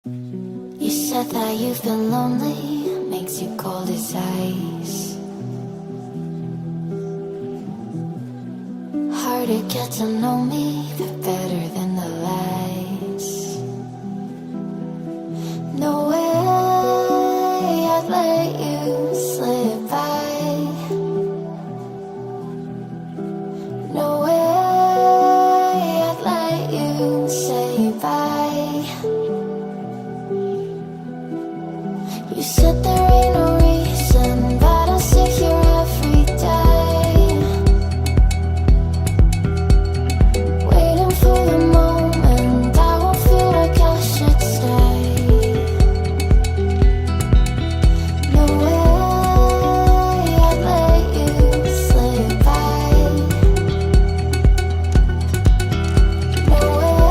You said that you've been lonely, makes you cold as ice. Hard to get to know me, but better than the lies. No way I'd let you slip by. No way I'd let you say bye. You said there ain't no reason, but I'll sit here every day, waiting for the moment I won't feel like I should stay. No way I'd let you slip by. No way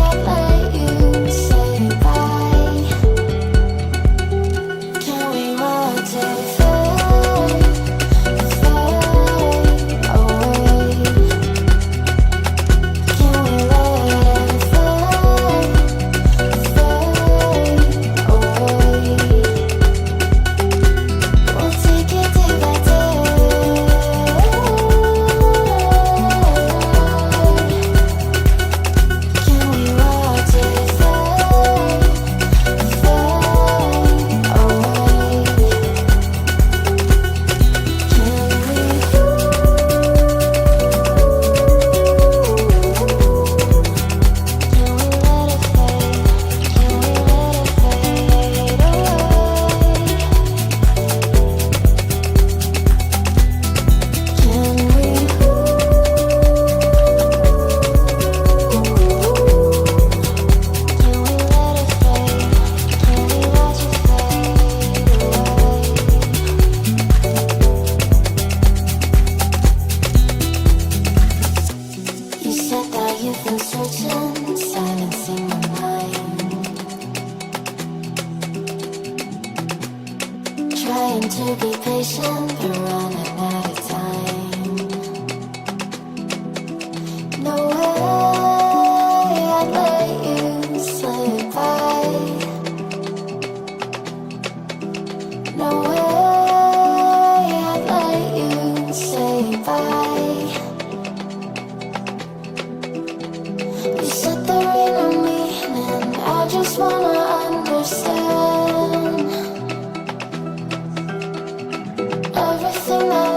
I'd let you say bye. Can we watch it fade, fade away? Can we let it fade, fade away? We'll take it day by day. Can we watch it fade, fade away? You said that you've been searching, silencing my mind, trying to be patient, but running out of time. No way I'd let you slip by. No way I'd let you say bye. You said there ain't no meaning, I just wanna understand everything that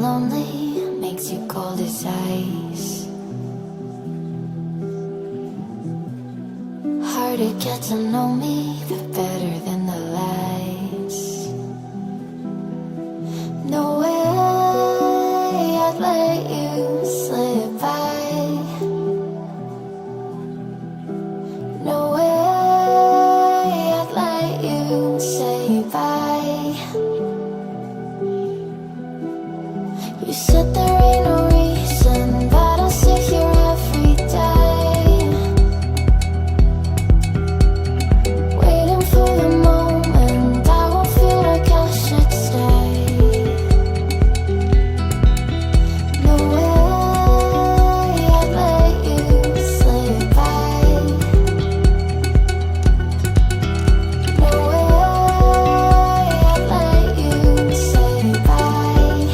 lonely, makes you cold as ice. Hard to get to know me, but better than the lies. No way I'd let you slip by. No way I'd let you say bye. You said there ain't no reason, but I'll sit here every day, waiting for the moment I won't feel like I should stay. No way I'd let you slip by. No way I'd let you say bye.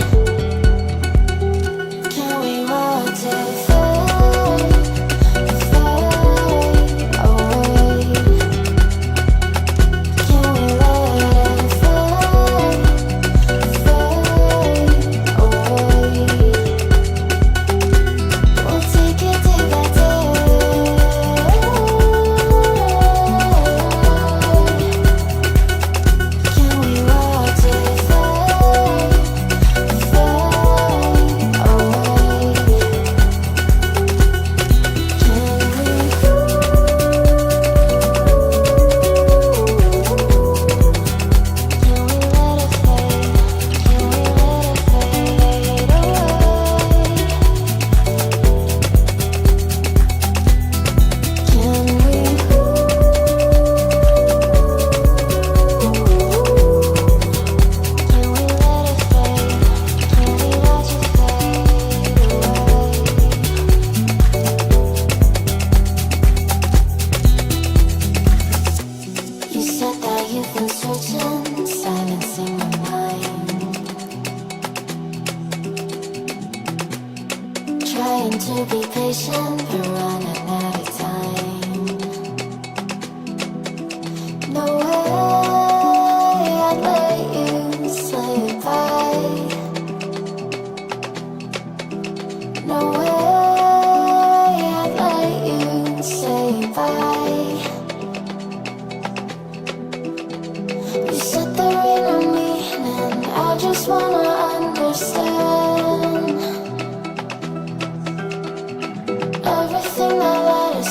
Can we watch it fade, fade away? Can we let it fade, fade away? We'll take it day by day. Can we watch it fade, fade away? You said that you've been searching, silencing your mind, trying to be patient, but running out of time. No way I'd let you slip by. No way I'd let you say bye. You said there ain't no meaning, I just wanna understand everything that led us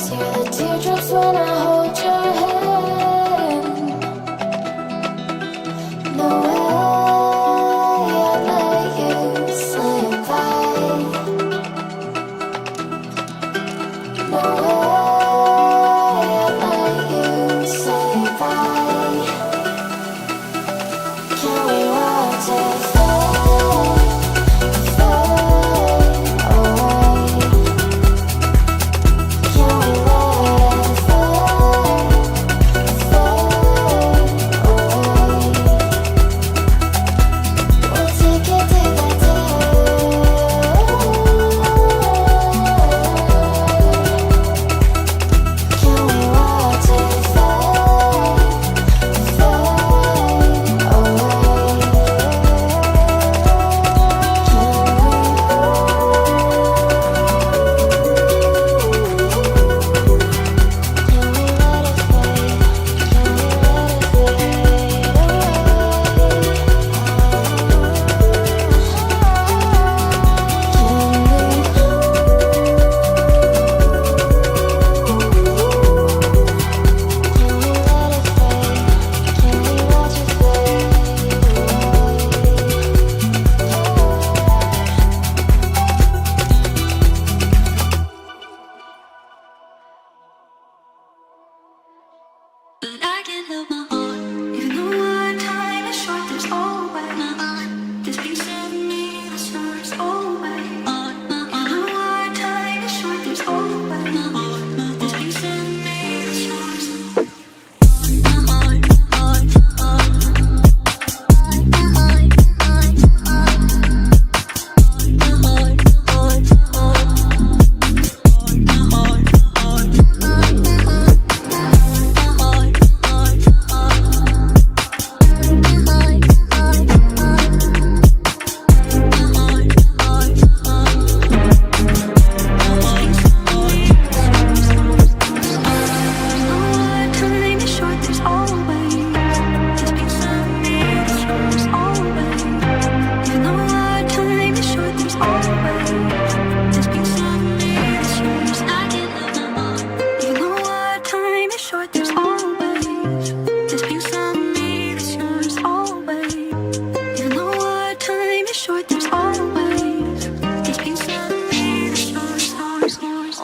short, there's always this piece of me that's yours, yours, yours.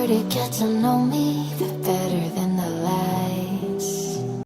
To get to know me, the better